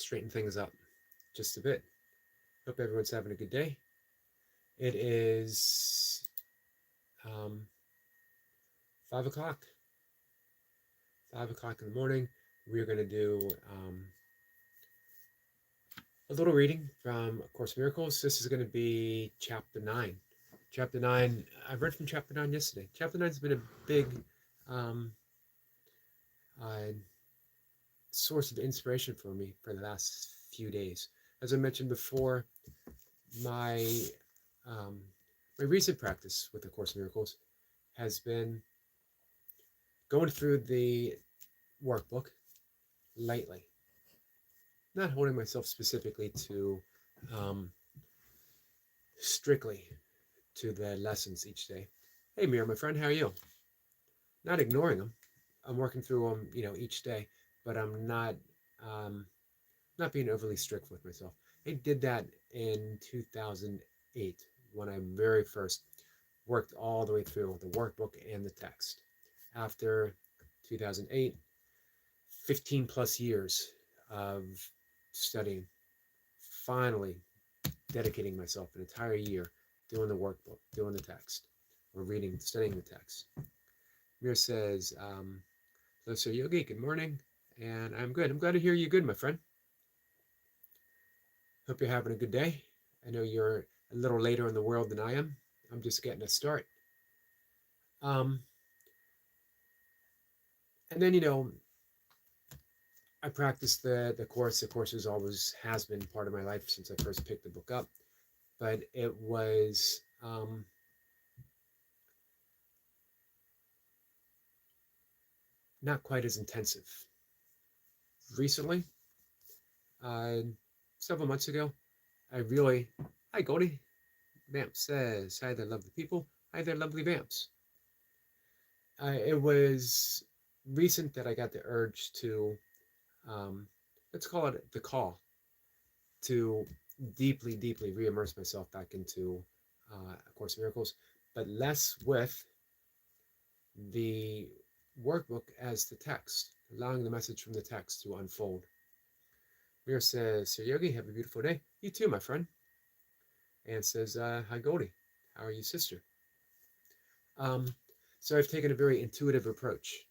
straighten things up just a bit. Hope everyone's having a good day. It is 5 o'clock. 5 o'clock in the morning. We're going to do a little reading from A Course in Miracles. This is going to be Chapter 9. Chapter 9, I read from Chapter 9 yesterday. Chapter 9 has been a big um, uh, source of inspiration for me for the last few days. As I mentioned before, my um, my recent practice with the Course in Miracles has been going through the workbook lightly, not holding myself specifically to strictly to the lessons each day. Hey, Mira, my friend, how are you? Not ignoring them. I'm working through them, each day, but I'm um, not being overly strict with myself. I did that in 2008 when I very first worked all the way through the workbook and the text. After 2008, 15 plus years of studying, finally dedicating myself an entire year doing the workbook, doing the text, or reading, studying the text. Mir says, hello, Sir Yogi, good morning, and I'm good. I'm glad to hear you good, my friend. Hope you're having a good day. I know you're a little later in the world than I am. I'm just getting a start. And then, I practice the course. The course has been part of my life since I first picked the book up. But it was not quite as intensive. Recently, several months ago, hi Goldie, Vamp says, hi there lovely people, hi there lovely Vamps. It was recent that I got the urge to, let's call it the call, to deeply, deeply re-immerse myself back into A Course in Miracles, but less with the workbook as the text, allowing the message from the text to unfold. Mir says, Sir Yogi, have a beautiful day. You too, my friend. And says, hi Goldie, how are you, sister? So I've taken a very intuitive approach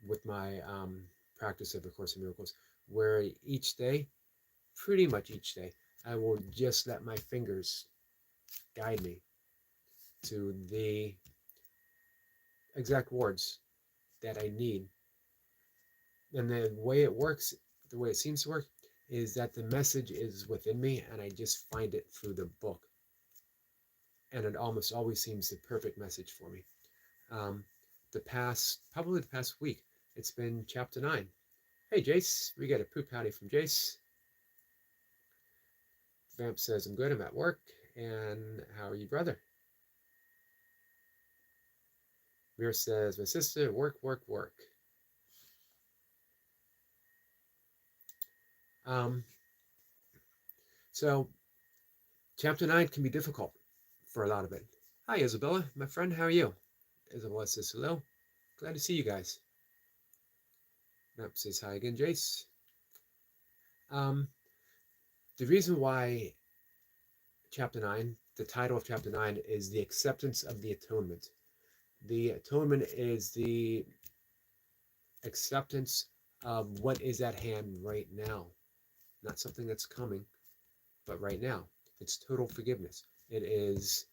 with my practice of A Course in Miracles, where each day, pretty much each day, I will just let my fingers guide me to the exact words that I need. And the way it works, the way it seems to work, is that the message is within me and I just find it through the book. And it almost always seems the perfect message for me. Probably the past week, it's been chapter 9. Hey, Jace, we get a poop howdy from Jace. Vamp says, I'm good, I'm at work. And how are you, brother? Mir says, my sister, work, work, work. So chapter 9 can be difficult for a lot of it. Hi, Isabella, my friend, how are you? Isabella says hello. Glad to see you guys. Map says hi again, Jace. The reason why chapter 9, the title of chapter 9 is the acceptance of the atonement. The atonement is the acceptance of what is at hand right now. Not something that's coming, but right now. It's total forgiveness. It is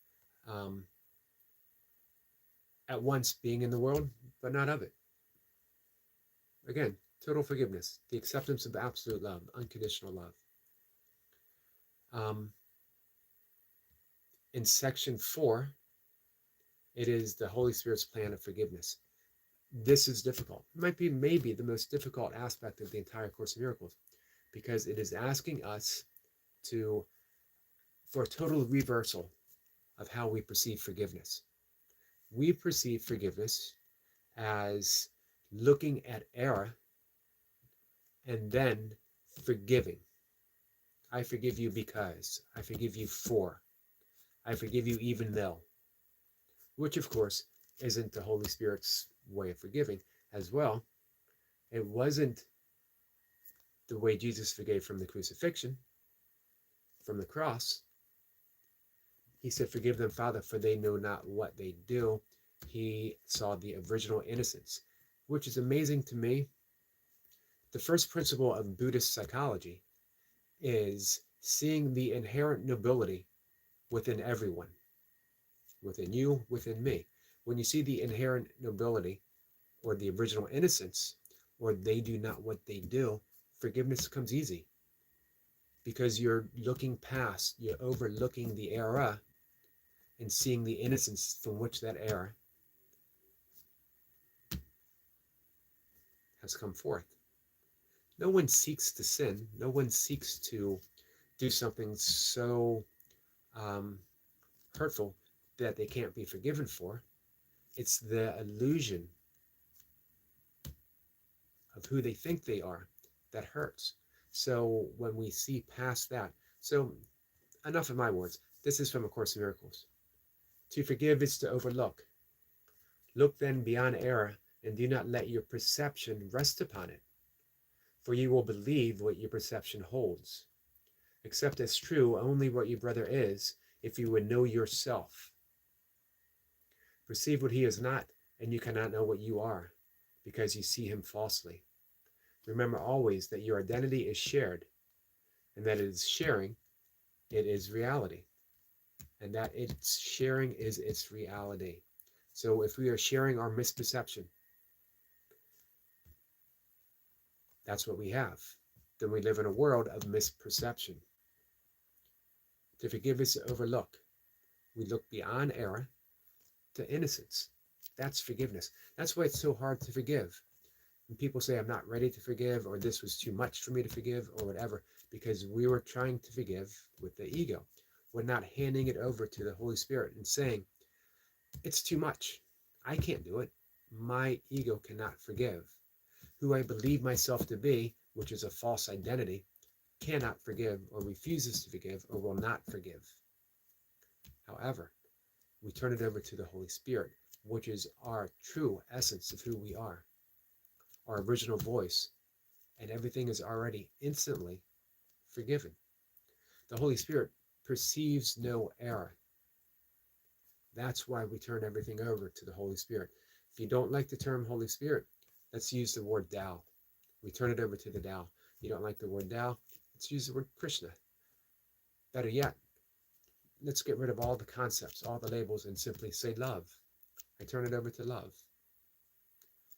at once being in the world, but not of it. Again, total forgiveness, the acceptance of absolute love, unconditional love. In section 4, it is the Holy Spirit's plan of forgiveness. This is difficult. It might be maybe the most difficult aspect of the entire Course in Miracles, because it is asking us for a total reversal of how we perceive forgiveness. We perceive forgiveness as looking at error and then forgiving. I forgive you because, I forgive you for, I forgive you even though, which of course isn't the Holy Spirit's way of forgiving as well. It wasn't the way Jesus forgave from the crucifixion, from the cross. He said, "Forgive them, Father, for they know not what they do." He saw the original innocence, which is amazing to me. The first principle of Buddhist psychology is seeing the inherent nobility within everyone, within you, within me. When you see the inherent nobility or the original innocence, or they do not what they do, forgiveness comes easy because you're looking past, you're overlooking the error and seeing the innocence from which that error has come forth. No one seeks to sin. No one seeks to do something so um, hurtful that they can't be forgiven for. It's the illusion of who they think they are that hurts. So when we see past that, so enough of my words. This is from A Course in Miracles. To forgive is to overlook. Look then beyond error, and do not let your perception rest upon it, for you will believe what your perception holds. Accept as true only what your brother is, if you would know yourself. Perceive what he is not, and you cannot know what you are, because you see him falsely. Remember always that your identity is shared, and that it is sharing, it is reality, and that its sharing is its reality. So if we are sharing our misperception, that's what we have. Then we live in a world of misperception. To forgive is to overlook. We look beyond error to innocence. That's forgiveness. That's why it's so hard to forgive. When people say, I'm not ready to forgive, or this was too much for me to forgive, or whatever, because we were trying to forgive with the ego. We're not handing it over to the Holy Spirit and saying, it's too much. I can't do it. My ego cannot forgive. Who I believe myself to be, which is a false identity, cannot forgive, or refuses to forgive, or will not forgive. However, we turn it over to the Holy Spirit, which is our true essence of who we are, our original voice, and everything is already instantly forgiven. The Holy Spirit perceives no error. That's why we turn everything over to the Holy Spirit. If you don't like the term Holy Spirit, let's use the word Tao. We turn it over to the Tao. You don't like the word Tao, let's use the word Krishna. Better yet, let's get rid of all the concepts, all the labels, and simply say love. I turn it over to love.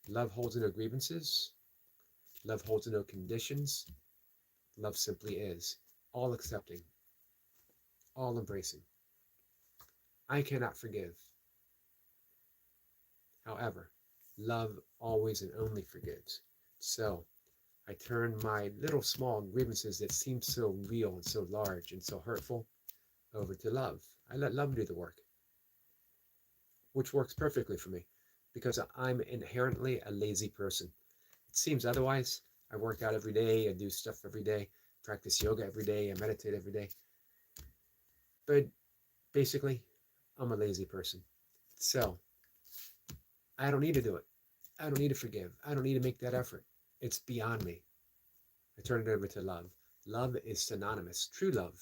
Love holds no grievances. Love holds no conditions. Love simply is, all accepting, all embracing. I cannot forgive. However, love always and only forgives. So I turn my little small grievances that seem so real and so large and so hurtful over to love. I let love do the work, which works perfectly for me because I'm inherently a lazy person. It seems otherwise. I work out every day, I do stuff every day, practice yoga every day, I meditate every day. But basically, I'm a lazy person. So I don't need to do it. I don't need to forgive. I don't need to make that effort. It's beyond me. I turn it over to love. Love is synonymous. True love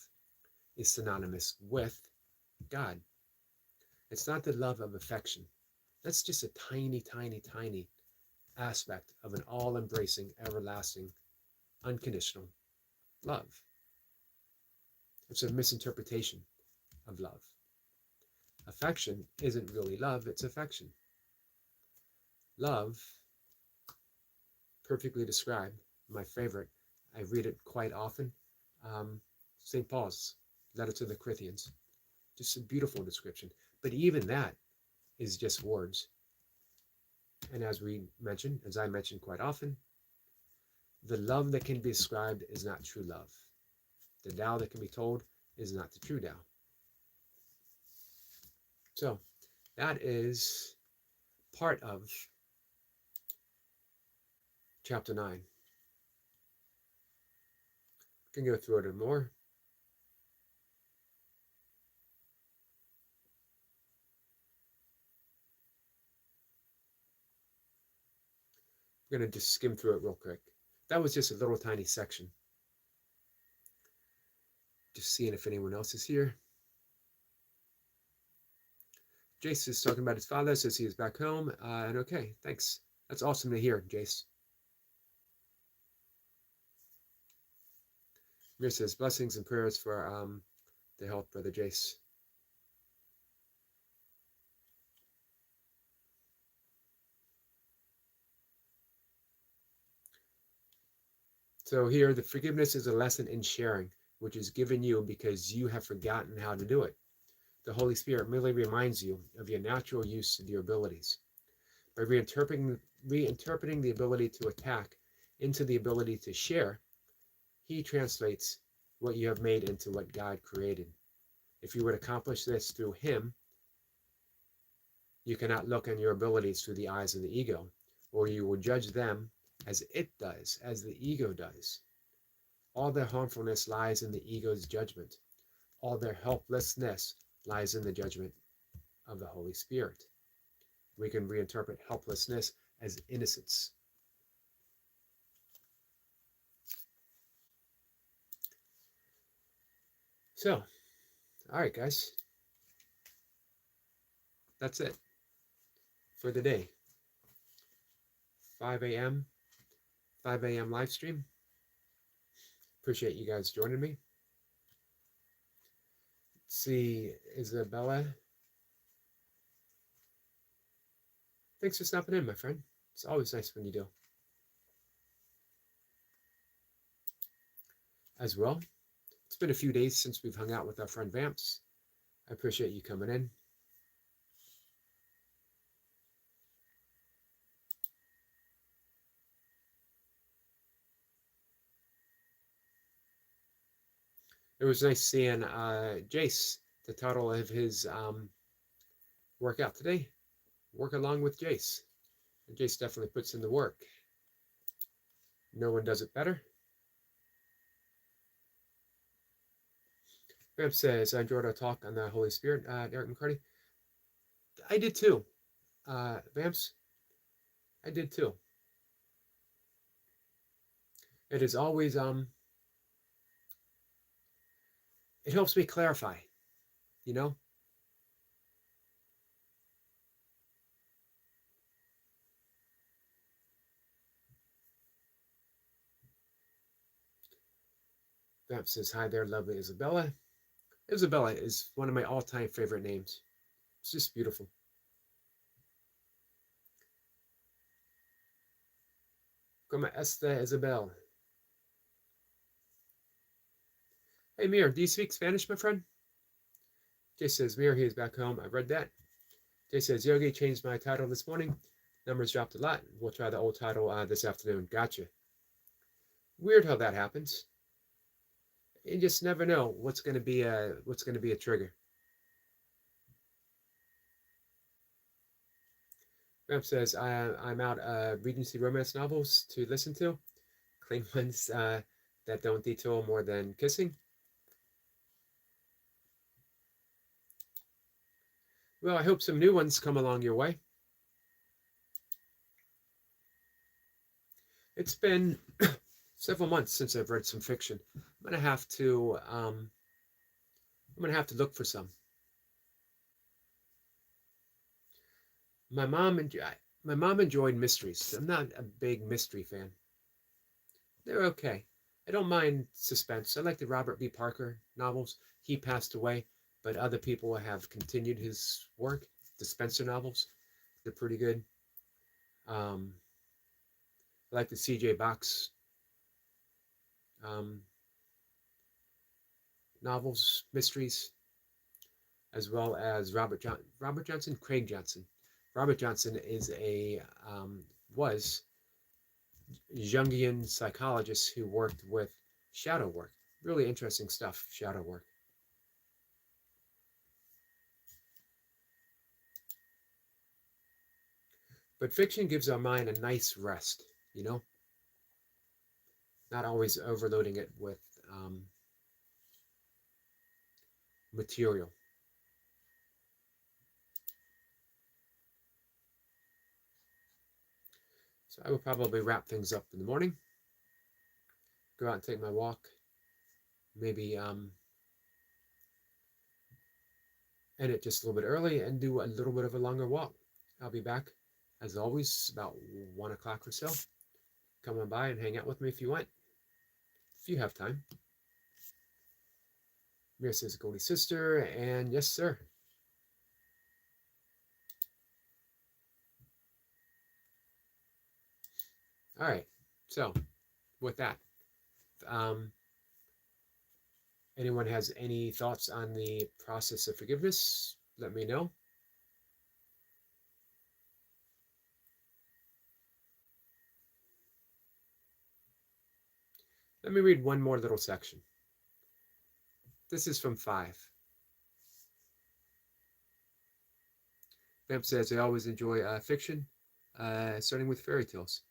is synonymous with God. It's not the love of affection. That's just a tiny, tiny, tiny aspect of an all-embracing, everlasting, unconditional love. It's a misinterpretation of love. Affection isn't really love, it's affection. Love, perfectly described, my favorite, I read it quite often, St. Paul's letter to the Corinthians. Just a beautiful description. But even that is just words. And as I mentioned quite often, the love that can be described is not true love. The Tao that can be told is not the true Tao. So that is part of chapter 9. We can go through it and more. I'm going to just skim through it real quick. That was just a little tiny section. Just seeing if anyone else is here. Jace is talking about his father, says he is back home. And okay, thanks. That's awesome to hear, Jace. Mir says blessings and prayers for the health, Brother Jace. So here, the forgiveness is a lesson in sharing, which is given you because you have forgotten how to do it. The Holy Spirit merely reminds you of your natural use of your abilities. By reinterpreting the ability to attack into the ability to share, he translates what you have made into what God created. If you would accomplish this through him, you cannot look on your abilities through the eyes of the ego, or you will judge them as it does, as the ego does. All their harmfulness lies in the ego's judgment. All their helplessness lies in the judgment of the Holy Spirit. We can reinterpret helplessness as innocence. So, all right, guys. That's it for the day. 5 a.m. live stream. Appreciate you guys joining me. Let's see, Isabella. Thanks for stopping in, my friend. It's always nice when you do. As well, it's been a few days since we've hung out with our friend Vamps. I appreciate you coming in. It was nice seeing Jace, the title of his workout today. Work along with Jace. And Jace definitely puts in the work. No one does it better. Vamp says, I enjoyed our talk on the Holy Spirit, Eric McCarty. I did too. Vamps, I did too. It is always, it helps me clarify, you know? Vamp says, hi there, lovely Isabella. Isabella is one of my all-time favorite names. It's just beautiful. Como esta, Isabel? Hey, Mir, do you speak Spanish, my friend? Jay says, Mir, he is back home. I read that. Jay says, Yogi changed my title this morning. Numbers dropped a lot. We'll try the old title this afternoon. Gotcha. Weird how that happens. You just never know what's going to be a trigger. Vamp says, I'm out Regency romance novels to listen to. Clean ones that don't detail more than kissing. Well, I hope some new ones come along your way. It's been several months since I've read some fiction. I'm gonna have to look for some. My mom enjoyed mysteries. I'm not a big mystery fan. They're okay. I don't mind suspense. I like the Robert B. Parker novels. He passed away, but other people have continued his work. The Spencer novels, they're pretty good. I like the C.J. Box novels, mysteries, as well as Robert Johnson, Craig Johnson. Robert Johnson is was Jungian psychologist who worked with shadow work. Really interesting stuff, shadow work. But fiction gives our mind a nice rest, you know? Not always overloading it with material. So I will probably wrap things up in the morning. go out and take my walk. Maybe end it just a little bit early and do a little bit of a longer walk. I'll be back, as always, about 1 o'clock or so. Come on by and hang out with me if you want, if you have time. Mira says, Goldie sister, and yes, sir. All right, so with that, anyone has any thoughts on the process of forgiveness, let me know. Let me read one more little section. This is from 5. Vamp says, I always enjoy fiction, starting with fairy tales.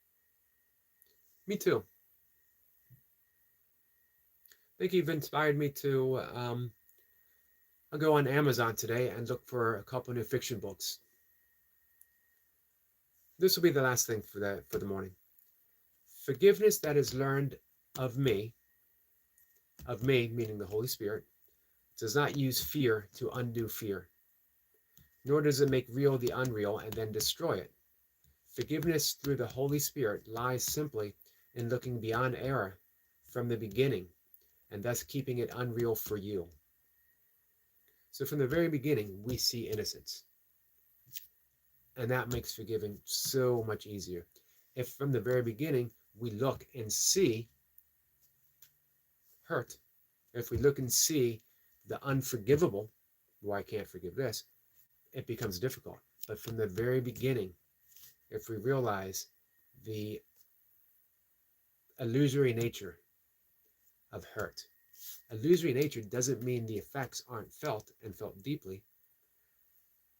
Me too. I think you've inspired me to I'll go on Amazon today and look for a couple new fiction books. This will be the last thing for the morning. Forgiveness that is learned of me meaning the Holy Spirit, does not use fear to undo fear, nor does it make real the unreal and then destroy it. Forgiveness through the Holy Spirit lies simply in looking beyond error from the beginning and thus keeping it unreal for you. So from the very beginning, we see innocence. And that makes forgiving so much easier. If from the very beginning, we look and see hurt, if we look and see the unforgivable, well, I can't forgive this, it becomes difficult. But from the very beginning, if we realize the illusory nature of hurt, illusory nature doesn't mean the effects aren't felt and felt deeply,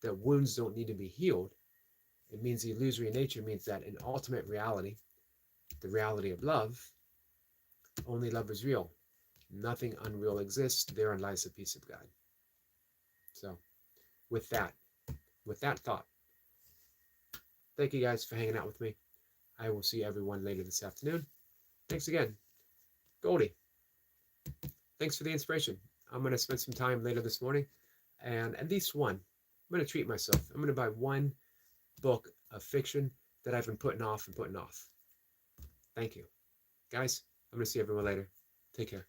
that wounds don't need to be healed. It means the illusory nature means that in ultimate reality, the reality of love, only love is real. Nothing unreal exists. Therein lies the peace of God. So with that thought, thank you guys for hanging out with me. I will see everyone later this afternoon. Thanks again. Goldie, thanks for the inspiration. I'm going to spend some time later this morning, and at least one. I'm going to treat myself. I'm going to buy one book of fiction that I've been putting off and putting off. Thank you. Guys, I'm going to see everyone later. Take care.